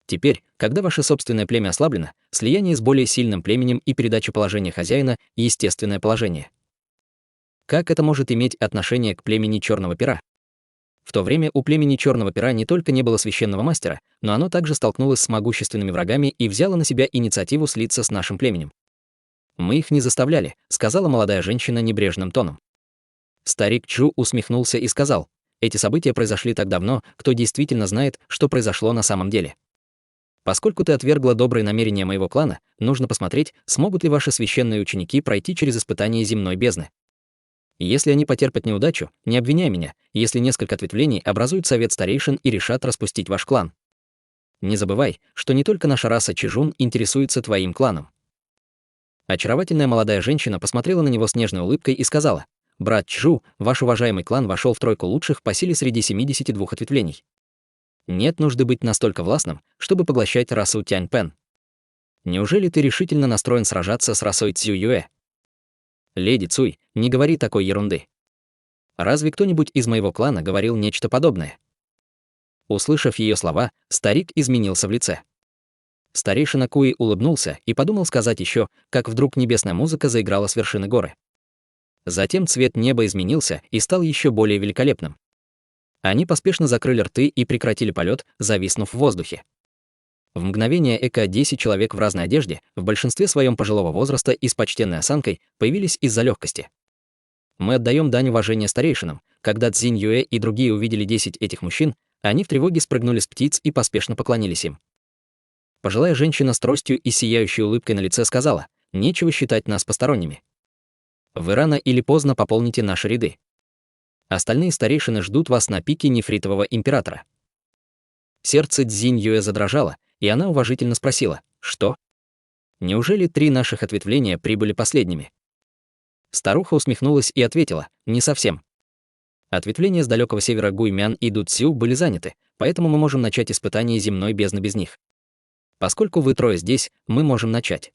Теперь, когда ваше собственное племя ослаблено, слияние с более сильным племенем и передача положения хозяина — естественное положение. Как это может иметь отношение к племени Черного Пера? В то время у племени Черного Пера не только не было священного мастера, но оно также столкнулось с могущественными врагами и взяло на себя инициативу слиться с нашим племенем. «Мы их не заставляли», — сказала молодая женщина небрежным тоном. Старик Чжу усмехнулся и сказал: «Эти события произошли так давно, кто действительно знает, что произошло на самом деле. Поскольку ты отвергла добрые намерения моего клана, нужно посмотреть, смогут ли ваши священные ученики пройти через испытание земной бездны. Если они потерпят неудачу, не обвиняй меня, если несколько ответвлений образуют совет старейшин и решат распустить ваш клан. Не забывай, что не только наша раса Чижун интересуется твоим кланом». Очаровательная молодая женщина посмотрела на него с нежной улыбкой и сказала: «Брат Чжу, ваш уважаемый клан вошел в тройку лучших по силе среди 72 ответвлений. Нет нужды быть настолько властным, чтобы поглощать расу Тянь-Пен. Неужели ты решительно настроен сражаться с расой Цзю-Юэ? Леди Цуй, не говори такой ерунды. Разве кто-нибудь из моего клана говорил нечто подобное?» Услышав ее слова, старик изменился в лице. Старейшина Куи улыбнулся и подумал сказать еще, как вдруг небесная музыка заиграла с вершины горы. Затем цвет неба изменился и стал еще более великолепным. Они поспешно закрыли рты и прекратили полет, зависнув в воздухе. В мгновение эко 10 человек в разной одежде, в большинстве своем пожилого возраста и с почтенной осанкой, появились из-за легкости. Мы отдаем дань уважения старейшинам. Когда Цзинь Юэ и другие увидели 10 этих мужчин, они в тревоге спрыгнули с птиц и поспешно поклонились им. Пожилая женщина с тростью и сияющей улыбкой на лице сказала: «Нечего считать нас посторонними. Вы рано или поздно пополните наши ряды. Остальные старейшины ждут вас на пике нефритового императора». Сердце Цзинь Юэ задрожало, и она уважительно спросила: «Что? Неужели 3 наших ответвления прибыли последними?» Старуха усмехнулась и ответила: «Не совсем. Ответвления с далекого севера Гуймян и Дуцю были заняты, поэтому мы можем начать испытание земной бездны без них. Поскольку вы 3 здесь, мы можем начать».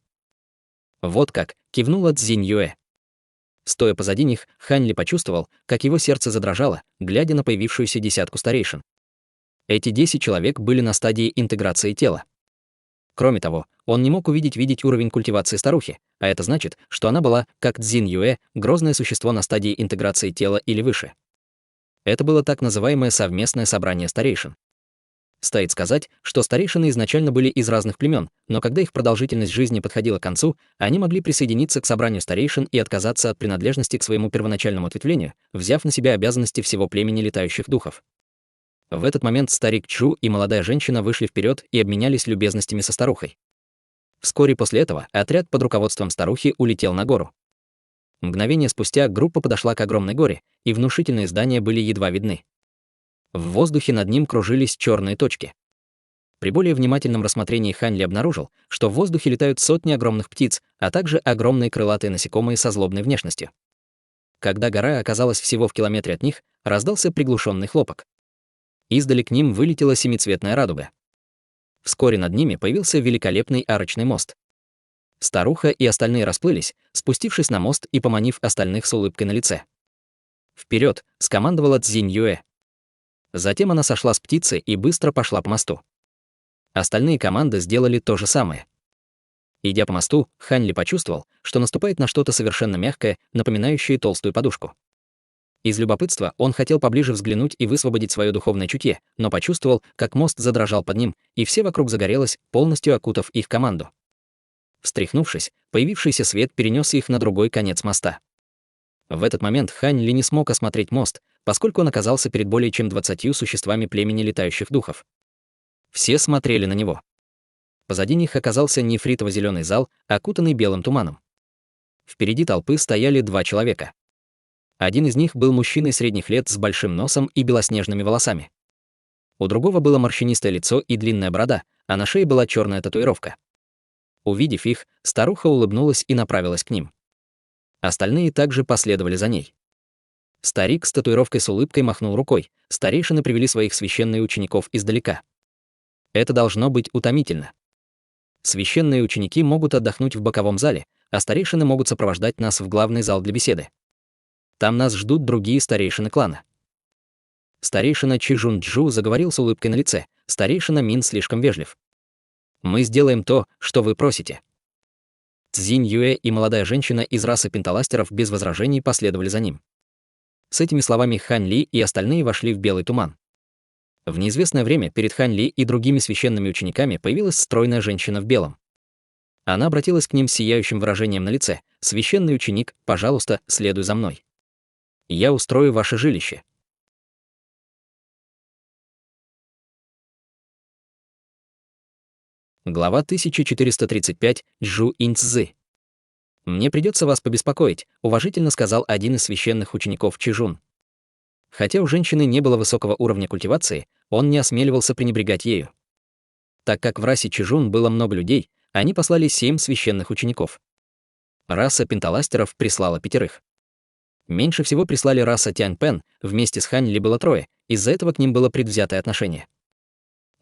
«Вот как», — кивнула Цзинь Юэ. Стоя позади них, Хань Ли почувствовал, как его сердце задрожало, глядя на появившуюся десятку старейшин. Эти 10 человек были на стадии интеграции тела. Кроме того, он не мог видеть уровень культивации старухи, а это значит, что она была, как Цзинь Юэ, грозное существо на стадии интеграции тела или выше. Это было так называемое совместное собрание старейшин. Стоит сказать, что старейшины изначально были из разных племен, но когда их продолжительность жизни подходила к концу, они могли присоединиться к собранию старейшин и отказаться от принадлежности к своему первоначальному ответвлению, взяв на себя обязанности всего племени летающих духов. В этот момент старик Чжу и молодая женщина вышли вперед и обменялись любезностями со старухой. Вскоре после этого отряд под руководством старухи улетел на гору. Мгновение спустя группа подошла к огромной горе, и внушительные здания были едва видны. В воздухе над ним кружились черные точки. При более внимательном рассмотрении Хань Ли обнаружил, что в воздухе летают сотни огромных птиц, а также огромные крылатые насекомые со злобной внешностью. Когда гора оказалась всего в километре от них, раздался приглушенный хлопок. Издали к ним вылетела семицветная радуга. Вскоре над ними появился великолепный арочный мост. Старуха и остальные расплылись, спустившись на мост и поманив остальных с улыбкой на лице. «Вперед!» — скомандовала Цзинь Юэ. Затем она сошла с птицы и быстро пошла по мосту. Остальные команды сделали то же самое. Идя по мосту, Хань Ли почувствовал, что наступает на что-то совершенно мягкое, напоминающее толстую подушку. Из любопытства он хотел поближе взглянуть и высвободить свое духовное чутье, но почувствовал, как мост задрожал под ним, и все вокруг загорелось, полностью окутав их команду. Встряхнувшись, появившийся свет перенес их на другой конец моста. В этот момент Хань Ли не смог осмотреть мост, поскольку он оказался перед более чем 20 существами племени летающих духов. Все смотрели на него. Позади них оказался нефритово-зеленый зал, окутанный белым туманом. Впереди толпы стояли 2 человека. Один из них был мужчиной средних лет с большим носом и белоснежными волосами. У другого было морщинистое лицо и длинная борода, а на шее была черная татуировка. Увидев их, старуха улыбнулась и направилась к ним. Остальные также последовали за ней. Старик с татуировкой с улыбкой махнул рукой. Старейшины привели своих священных учеников издалека. Это должно быть утомительно. Священные ученики могут отдохнуть в боковом зале, а старейшины могут сопровождать нас в главный зал для беседы. Там нас ждут другие старейшины клана. Старейшина Чижун Джу заговорил с улыбкой на лице. Старейшина Мин слишком вежлив. Мы сделаем то, что вы просите. Цзинь Юэ и молодая женщина из расы пенталастеров без возражений последовали за ним. С этими словами Хань Ли и остальные вошли в белый туман. В неизвестное время перед Хань Ли и другими священными учениками появилась стройная женщина в белом. Она обратилась к ним с сияющим выражением на лице. «Священный ученик, пожалуйста, следуй за мной. Я устрою ваше жилище». Глава 1435. Джу Инцзы. «Мне придется вас побеспокоить», — уважительно сказал один из священных учеников Чижун. Хотя у женщины не было высокого уровня культивации, он не осмеливался пренебрегать ею. Так как в расе Чижун было много людей, они послали 7 священных учеников. Раса пенталастеров прислала 5. Меньше всего прислали раса Тяньпен, вместе с Хань Ли было 3, из-за этого к ним было предвзятое отношение.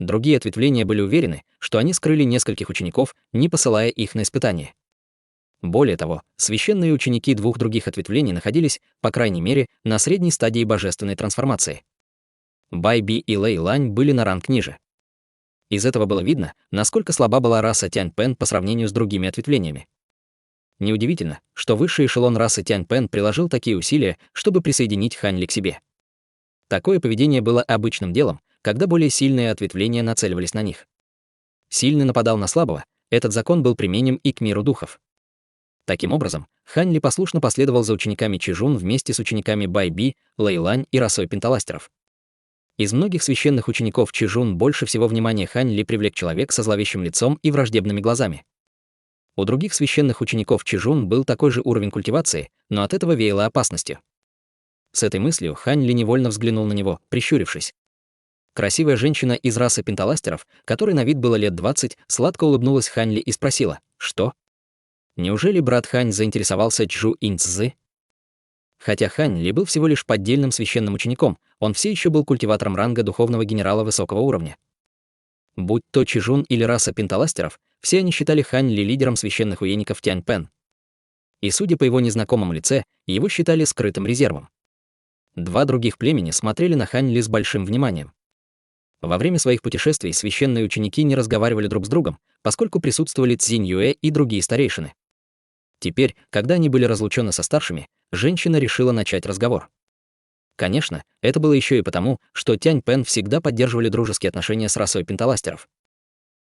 Другие ответвления были уверены, что они скрыли нескольких учеников, не посылая их на испытание. Более того, священные ученики 2 других ответвлений находились, по крайней мере, на средней стадии божественной трансформации. Бай Би и Лэй Лань были на ранг ниже. Из этого было видно, насколько слаба была раса Тяньпен по сравнению с другими ответвлениями. Неудивительно, что высший эшелон расы Тяньпен приложил такие усилия, чтобы присоединить Хань Ли к себе. Такое поведение было обычным делом, когда более сильные ответвления нацеливались на них. сильный нападал на слабого, этот закон был применим и к миру духов. Таким образом, Хань Ли послушно последовал за учениками Чижун вместе с учениками Бай Би, Лэйлань и расой пенталастеров. Из многих священных учеников Чижун больше всего внимания Хань Ли привлек человек со зловещим лицом и враждебными глазами. У других священных учеников Чижун был такой же уровень культивации, но от этого веяло опасностью. С этой мыслью Хань Ли невольно взглянул на него, прищурившись. Красивая женщина из расы пенталастеров, которой на вид было лет 20, сладко улыбнулась Хань Ли и спросила: «Что? Неужели брат Хань заинтересовался Чжу Инь-цзы?» Хотя Хань Ли был всего лишь поддельным священным учеником, он все еще был культиватором ранга духовного генерала высокого уровня. Будь то Чижун или раса пенталастеров, все они считали Хань Ли лидером священных уеников Тянь-Пен. И судя по его незнакомому лице, его считали скрытым резервом. Два других племени смотрели на Хань Ли с большим вниманием. Во время своих путешествий священные ученики не разговаривали друг с другом, поскольку присутствовали Цзинь Юэ и другие старейшины. Теперь, когда они были разлучены со старшими, женщина решила начать разговор. Конечно, это было еще и потому, что Тянь-Пен всегда поддерживали дружеские отношения с расой пенталастеров.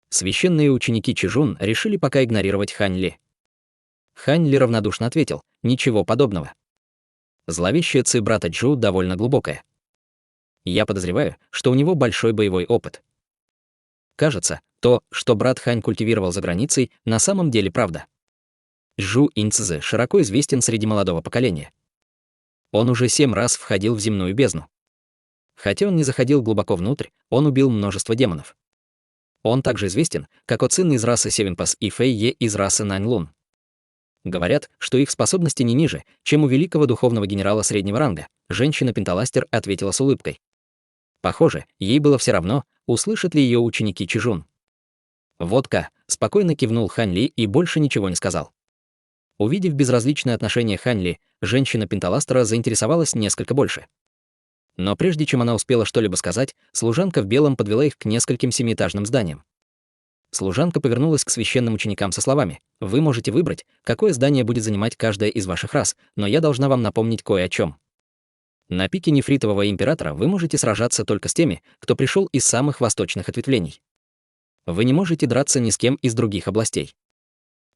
Священные ученики Чижун решили пока игнорировать Хань Ли. Хань Ли равнодушно ответил: «Ничего подобного. Зловещая ци брата Джу довольно глубокая. Я подозреваю, что у него большой боевой опыт. Кажется, то, что брат Хань культивировал за границей, на самом деле правда. Чжу Инь-цзы широко известен среди молодого поколения. Он уже 7 раз входил в земную бездну. Хотя он не заходил глубоко внутрь, он убил множество демонов. Он также известен, как Оцин из расы Севенпас и Фэй Е из расы Наньлун. Говорят, что их способности не ниже, чем у великого духовного генерала среднего ранга. Женщина-пенталастер ответила с улыбкой. Похоже, ей было все равно, услышат ли ее ученики Чижун. «Водка», — спокойно кивнул Хань Ли и больше ничего не сказал. Увидев безразличное отношение Хань Ли, женщина-пенталастера заинтересовалась несколько больше. Но прежде чем она успела что-либо сказать, служанка в белом подвела их к нескольким семиэтажным зданиям. Служанка повернулась к священным ученикам со словами: «Вы можете выбрать, какое здание будет занимать каждая из ваших рас, но я должна вам напомнить кое о чем. На пике нефритового императора вы можете сражаться только с теми, кто пришел из самых восточных ответвлений. Вы не можете драться ни с кем из других областей.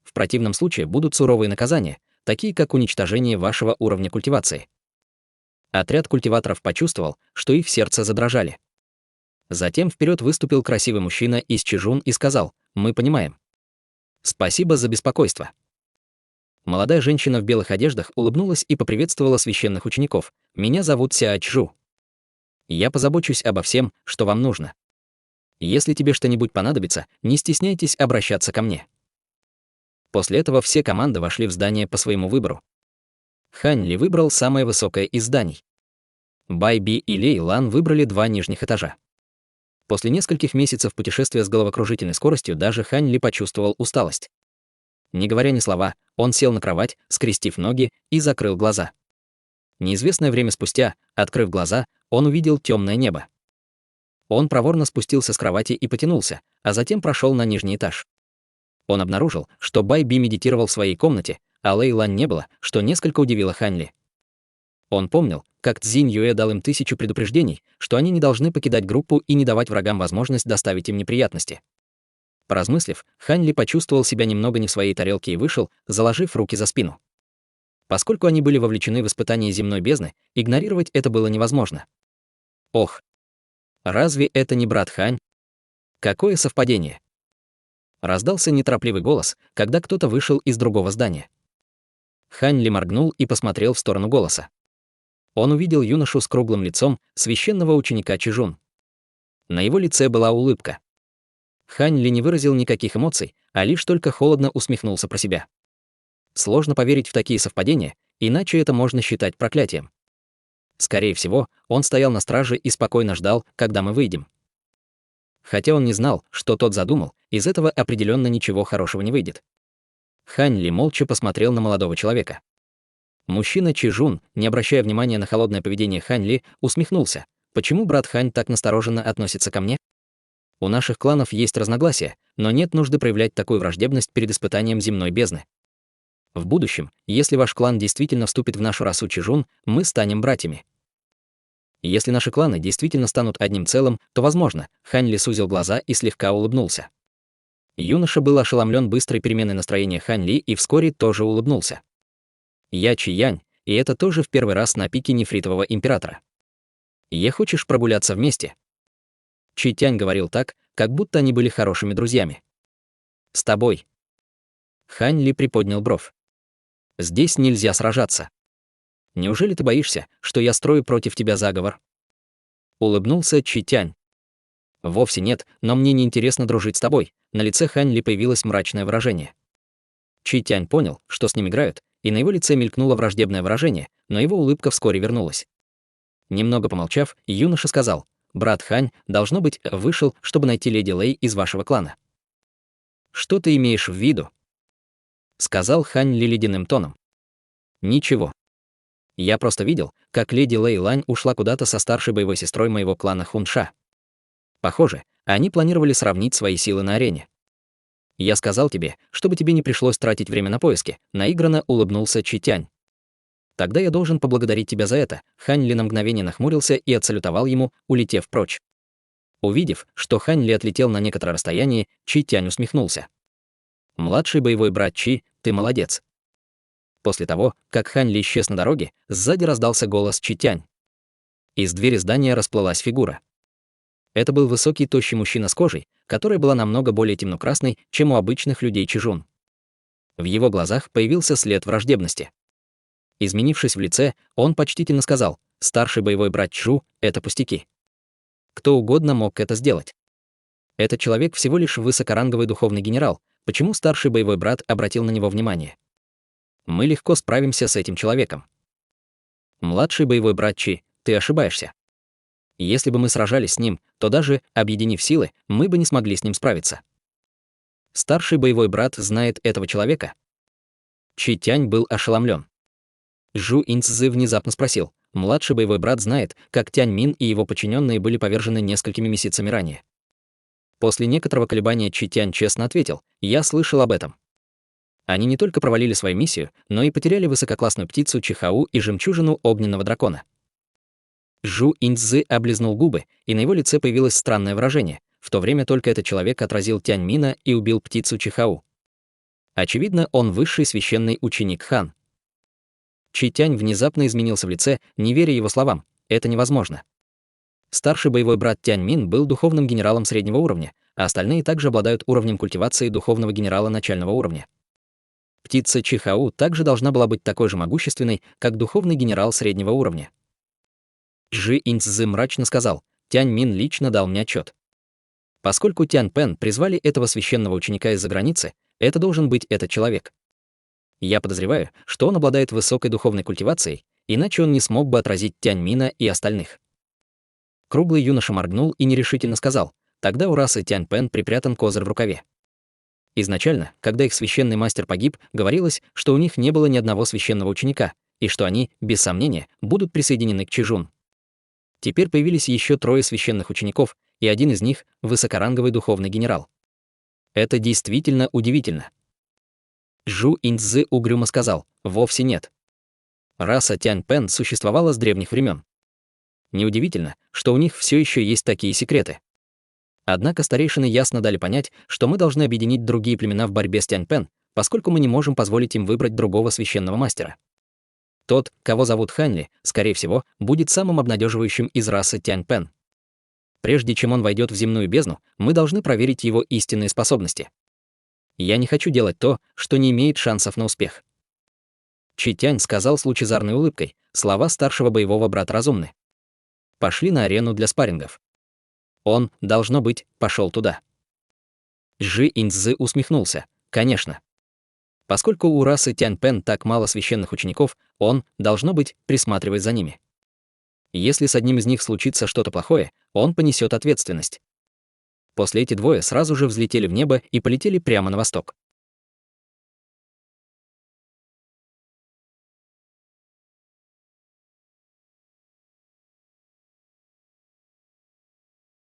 В противном случае будут суровые наказания, такие как уничтожение вашего уровня культивации». Отряд культиваторов почувствовал, что их сердца задрожали. Затем вперед выступил красивый мужчина из Чижун и сказал: «Мы понимаем. Спасибо за беспокойство». Молодая женщина в белых одеждах улыбнулась и поприветствовала священных учеников: «Меня зовут Сяо Чжу. Я позабочусь обо всем, что вам нужно. Если тебе что-нибудь понадобится, не стесняйтесь обращаться ко мне». После этого все команды вошли в здание по своему выбору. Хань Ли выбрал самое высокое из зданий. Бай Би и Лей Лан выбрали 2 нижних этажа. После нескольких месяцев путешествия с головокружительной скоростью даже Хань Ли почувствовал усталость. Не говоря ни слова, он сел на кровать, скрестив ноги, и закрыл глаза. Неизвестное время спустя, открыв глаза, он увидел темное небо. Он проворно спустился с кровати и потянулся, а затем прошел на нижний этаж. Он обнаружил, что Бай Би медитировал в своей комнате, а Лэй Лань не было, что несколько удивило Хань Ли. Он помнил, как Цзинь Юэ дал им 1000 предупреждений, что они не должны покидать группу и не давать врагам возможность доставить им неприятности. Поразмыслив, Хань Ли почувствовал себя немного не в своей тарелке и вышел, заложив руки за спину. Поскольку они были вовлечены в испытание земной бездны, игнорировать это было невозможно. Ох! Разве это не брат Хань? Какое совпадение! Раздался неторопливый голос, когда кто-то вышел из другого здания. Хань Ли моргнул и посмотрел в сторону голоса. Он увидел юношу с круглым лицом священного ученика Чижун. На его лице была улыбка. Хань Ли не выразил никаких эмоций, а лишь только холодно усмехнулся про себя. Сложно поверить в такие совпадения, иначе это можно считать проклятием. Скорее всего, он стоял на страже и спокойно ждал, когда мы выйдем. Хотя он не знал, что тот задумал, из этого определенно ничего хорошего не выйдет. Хань Ли молча посмотрел на молодого человека. Мужчина Чижун, не обращая внимания на холодное поведение Хань Ли, усмехнулся. «Почему брат Хань так настороженно относится ко мне? У наших кланов есть разногласия, но нет нужды проявлять такую враждебность перед испытанием земной бездны. В будущем, если ваш клан действительно вступит в нашу расу Чижун, мы станем братьями. Если наши кланы действительно станут одним целым, то возможно». Хань Ли сузил глаза и слегка улыбнулся. Юноша был ошеломлен быстрой переменой настроения Хань Ли и вскоре тоже улыбнулся. «Я Чи Янь, и это тоже в первый раз на пике нефритового императора. Хочешь прогуляться вместе?» Чи Тянь говорил так, как будто они были хорошими друзьями. «С тобой». Хань Ли приподнял бровь. «Здесь нельзя сражаться. Неужели ты боишься, что я строю против тебя заговор?» Улыбнулся Чи Тянь. «Вовсе нет, но мне не интересно дружить с тобой». На лице Хань Ли появилось мрачное выражение. Чи Тянь понял, что с ним играют, и на его лице мелькнуло враждебное выражение, но его улыбка вскоре вернулась. Немного помолчав, юноша сказал: «Брат Хань, должно быть, вышел, чтобы найти леди Лэй из вашего клана». «Что ты имеешь в виду?» — сказал Хань Ли ледяным тоном. «Ничего. Я просто видел, как леди Лэй Лань ушла куда-то со старшей боевой сестрой моего клана Хунша. Похоже, они планировали сравнить свои силы на арене. Я сказал тебе, чтобы тебе не пришлось тратить время на поиски», — наигранно улыбнулся Чи Тянь. «Тогда я должен поблагодарить тебя за это». Хань Ли на мгновение нахмурился и отсалютовал ему, улетев прочь. Увидев, что Хань Ли отлетел на некоторое расстояние, Чи Тянь усмехнулся. «Младший боевой брат Чи, ты молодец». После того, как Хань Ли исчез на дороге, сзади раздался голос Чи Тянь. Из двери здания расплылась фигура. Это был высокий, тощий мужчина с кожей, которая была намного более темно-красной, чем у обычных людей чижун. В его глазах появился след враждебности. Изменившись в лице, он почтительно сказал: «Старший боевой брат Чжу — это пустяки. Кто угодно мог это сделать. Этот человек всего лишь высокоранговый духовный генерал. Почему старший боевой брат обратил на него внимание? Мы легко справимся с этим человеком». «Младший боевой брат Чи, ты ошибаешься. Если бы мы сражались с ним, то даже, объединив силы, мы бы не смогли с ним справиться. Старший боевой брат знает этого человека». Чи Тянь был ошеломлен. Жу Инцзы внезапно спросил: «Младший боевой брат знает, как Тянь Мин и его подчиненные были повержены несколькими месяцами ранее?» После некоторого колебания Чи Тянь честно ответил: «Я слышал об этом. Они не только провалили свою миссию, но и потеряли высококлассную птицу Чихау и жемчужину огненного дракона». Жу Инцзы облизнул губы, и на его лице появилось странное выражение. В то время только этот человек отразил Тянь Мина и убил птицу Чихау. Очевидно, он высший священный ученик Хан. Чи Тянь внезапно изменился в лице, не веря его словам. Это невозможно. Старший боевой брат Тянь Мин был духовным генералом среднего уровня, а остальные также обладают уровнем культивации духовного генерала начального уровня. Птица Чихау также должна была быть такой же могущественной, как духовный генерал среднего уровня. Жи Инцзы мрачно сказал: «Тянь Мин лично дал мне отчет. Поскольку Тянь Пен призвали этого священного ученика из-за границы, это должен быть этот человек. Я подозреваю, что он обладает высокой духовной культивацией, иначе он не смог бы отразить Тянь Мина и остальных». Круглый юноша моргнул и нерешительно сказал: «Тогда у расы Тянь Пен припрятан козырь в рукаве». Изначально, когда их священный мастер погиб, говорилось, что у них не было ни одного священного ученика, и что они, без сомнения, будут присоединены к Чижун. Теперь появились еще 3 священных учеников, и один из них — высокоранговый духовный генерал. Это действительно удивительно. Жу Инцзы угрюмо сказал: «Вовсе нет. Раса Тянь Пен существовала с древних времен. Неудивительно, что у них все еще есть такие секреты. Однако старейшины ясно дали понять, что мы должны объединить другие племена в борьбе с Тянь Пен, поскольку мы не можем позволить им выбрать другого священного мастера. Тот, кого зовут Хань Ли, скорее всего, будет самым обнадеживающим из расы Тянь Пен. Прежде чем он войдет в земную бездну, мы должны проверить его истинные способности. Я не хочу делать то, что не имеет шансов на успех». Чи Тянь сказал с лучезарной улыбкой: «Слова старшего боевого брата разумны. Пошли на арену для спаррингов». Он, должно быть, пошел туда. Жи Инцзы усмехнулся: «Конечно. Поскольку у расы Тянь Пен так мало священных учеников, он, должно быть, присматривает за ними. Если с одним из них случится что-то плохое, он понесет ответственность». После эти двое сразу же взлетели в небо и полетели прямо на восток.